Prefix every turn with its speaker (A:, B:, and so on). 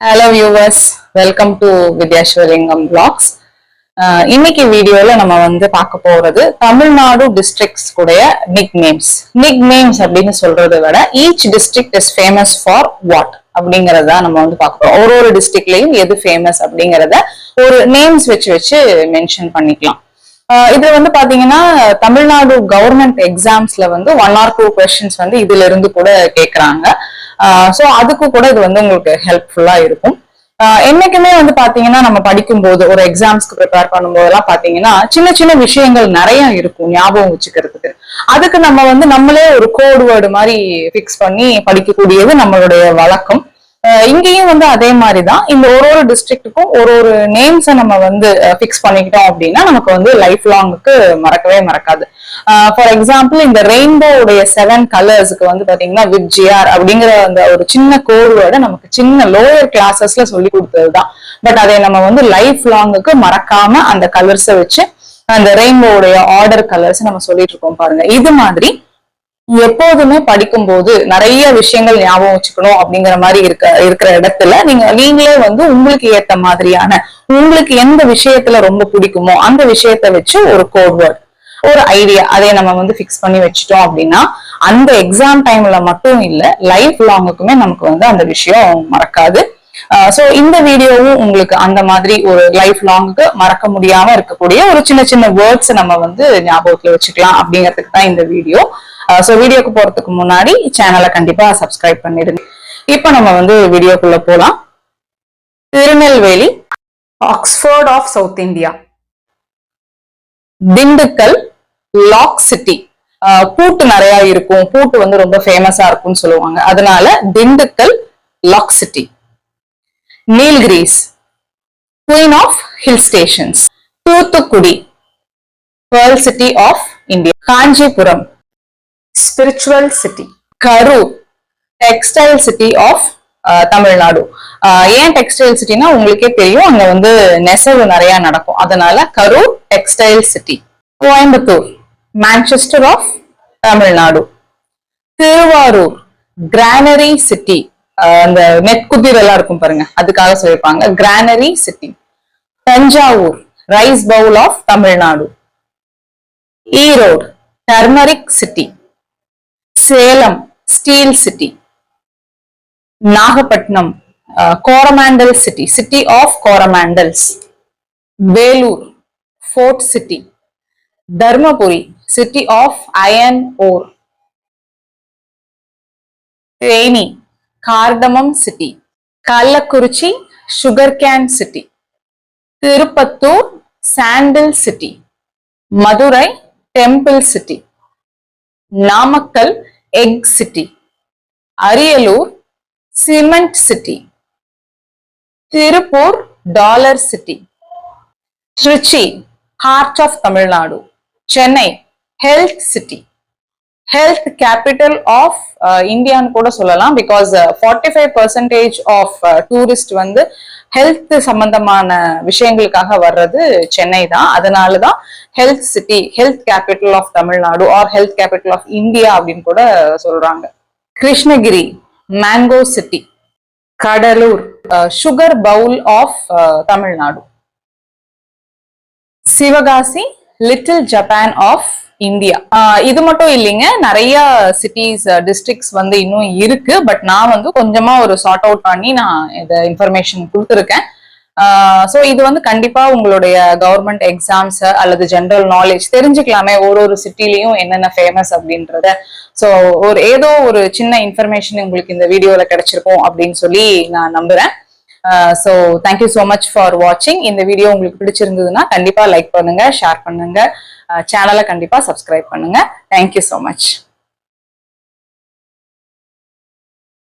A: Hello viewers, welcome to Vidyashwaringam Vlogs. இன்னைக்கு வீடியோல நம்ம வந்து பார்க்க போறது தமிழ்நாடு டிஸ்ட்ரிக்ட்ஸ் உடைய நிக்நேம்ஸ். நிக்நேம்ஸ் அப்படின்னு சொல்றதை விட each district is famous for what அப்படிங்கறத நம்ம வந்து பார்க்க போறோம். ஒரு டிஸ்ட்ரிக்ட்லயும் எது ஃபேமஸ் அப்படிங்கறத ஒரு நேம்ஸ் வச்சு மென்ஷன் பண்ணிக்கலாம். இது வந்து பாத்தீங்கன்னா தமிழ்நாடு கவர்மெண்ட் எக்ஸாம்ஸ்ல வந்து 1 or 2 questions வந்து இதுல இருந்து கூட கேக்குறாங்க. சோ அதுக்கு கூட இது வந்து உங்களுக்கு ஹெல்ப்ஃபுல்லா இருக்கும். என்னைக்குமே வந்து பாத்தீங்கன்னா நம்ம படிக்கும் போது ஒரு எக்ஸாம்ஸ்க்கு ப்ரிப்பேர் பண்ணும்போது எல்லாம் பாத்தீங்கன்னா சின்ன சின்ன விஷயங்கள் நிறைய இருக்கும் ஞாபகம் வச்சுக்கிறதுக்கு. அதுக்கு நம்ம வந்து நம்மளே ஒரு கோட் வேர்டு மாதிரி பிக்ஸ் பண்ணி படிக்கக்கூடியது நம்மளுடைய வழக்கம். இங்கேயும் வந்து அதே மாதிரிதான் இந்த ஒரு டிஸ்ட்ரிக்ட்டுக்கும் ஒரு நேம்ஸை நம்ம வந்து பிக்ஸ் பண்ணிக்கிட்டோம் அப்படின்னா நமக்கு வந்து லைஃப் லாங்குக்கு மறக்கவே மறக்காது. ஃபார் எக்ஸாம்பிள் இந்த ரெயின்போவுடைய 7 கலர்ஸுக்கு வந்து பாத்தீங்கன்னா விப்ஜிஆர் அப்படிங்கிற அந்த ஒரு சின்ன கோட் வேர்டை நமக்கு சின்ன லோயர் கிளாஸஸ்ல சொல்லி கொடுத்ததுதான். பட் அதை நம்ம வந்து லைஃப் லாங்குக்கு மறக்காம அந்த கலர்ஸை வச்சு அந்த ரெயின்போவுடைய ஆர்டர் கலர்ஸ் நம்ம சொல்லிட்டு இருக்கோம் பாருங்க. இது மாதிரி எப்போதுமே படிக்கும் போது நிறைய விஷயங்கள் ஞாபகம் வச்சுக்கணும் அப்படிங்கிற மாதிரி இருக்கிற இடத்துல நீங்களே வந்து உங்களுக்கு ஏத்த மாதிரியான உங்களுக்கு எந்த விஷயத்துல ரொம்ப பிடிக்குமோ அந்த விஷயத்த வச்சு ஒரு கோட் வேர்ட் ஒரு ஐடியா அதை நம்ம வந்து பிக்ஸ் பண்ணி வச்சுட்டோம் அப்படின்னா அந்த எக்ஸாம் டைம்ல மட்டும் இல்ல லைஃப் லாங்குக்குமே நமக்கு வந்து அந்த விஷயம் மறக்காது. சோ இந்த வீடியோவும் உங்களுக்கு அந்த மாதிரி ஒரு லைஃப் லாங்குக்கு மறக்க முடியாம இருக்கக்கூடிய ஒரு சின்ன சின்ன வேர்ட்ஸ் நம்ம வந்து ஞாபகத்துல வச்சுக்கலாம் அப்படிங்கிறதுக்கு தான் இந்த வீடியோ. சோ வீடியோக்கு போறதுக்கு முன்னாடி சேனலை கண்டிப்பா சப்ஸ்கிரைப் பண்ணிடுங்க. இப்ப நம்ம வந்து வீடியோக்குள்ள போலாம். Tirunelveli, Oxford of South India. Dindigul, lock city. பூட்டு நிறைய இருக்கும், பூட்டு வந்து ரொம்ப ஃபேமஸா இருக்கும்னு சொல்லுவாங்க, அதனால Dindigul lock city. Nilgiris, queen of hill stations. Thoothukudi, pearl city of India. Kanchipuram, spiritual city. Karur, textile city of Tamil Nadu. ஏன் டெக்ஸ்டைல் சிட்டினா உங்களுக்கே தெரியும், அங்க வந்து நெசவு நிறைய நடக்கும், அதனால Karur textile city. Coimbatore, Manchester of Tamil Nadu. Thiruvarur, granary city. அந்த நெற்குதிர் எல்லாம் இருக்கும் பாருங்க, அதுக்காக சொல்லியிருப்பாங்க granary city. Thanjavur, rice bowl of Tamil Nadu. Erode, turmeric city. Salem, steel city. Nagapattinam, Coromandel city, city of Coromandels. Vellore, fort city. Dharmapuri, city of iron ore. Theni, cardamom city. Kallakurichi, sugar cane city. Tirupattur, sandal city. Madurai, temple city. Namakkal, egg city. Ariyalur, cement city. Tiruppur, dollar city. Trichy, heart of Tamil Nadu. Chennai, health city. Health capital of இந்தியான்னு கூட சொல்லலாம், because 45% of tourist வந்து health சம்பந்தமான விஷயங்களுக்காக வர்றது சென்னை தான். அதனாலதான் health city, health capital of Tamil Nadu or health capital of India அப்படின்னு கூட சொல்றாங்க. Krishnagiri, mango city. Cuddalore, sugar bowl of Tamil Nadu. Sivakasi, little Japan of India. இது மட்டும் இல்லைங்க, நிறைய சிட்டிஸ் டிஸ்ட்ரிக்ட்ஸ் வந்து இன்னும் இருக்கு. பட் நான் வந்து கொஞ்சமா ஒரு சார்ட் அவுட் பண்ணி நான் இந்த இன்ஃபர்மேஷன் கொடுத்துருக்கேன். ஸோ இது வந்து கண்டிப்பா உங்களுடைய கவர்மெண்ட் எக்ஸாம்ஸ் அல்லது ஜென்ரல் நாலேஜ் தெரிஞ்சுக்கலாமே ஒரு சிட்டிலையும் என்னென்ன ஃபேமஸ் அப்படின்றத. ஸோ ஏதோ ஒரு சின்ன இன்ஃபர்மேஷன் உங்களுக்கு இந்த வீடியோல கிடைச்சிருக்கும் அப்படின்னு சொல்லி நான் நம்புறேன். So thank you so much for வாட்சிங். இந்த வீடியோ உங்களுக்கு பிடிச்சிருந்ததுன்னா கண்டிப்பா லைக் பண்ணுங்க, ஷேர் பண்ணுங்க, சேனலை கண்டிப்பா சப்ஸ்கிரைப் பண்ணுங்க. Thank you so much.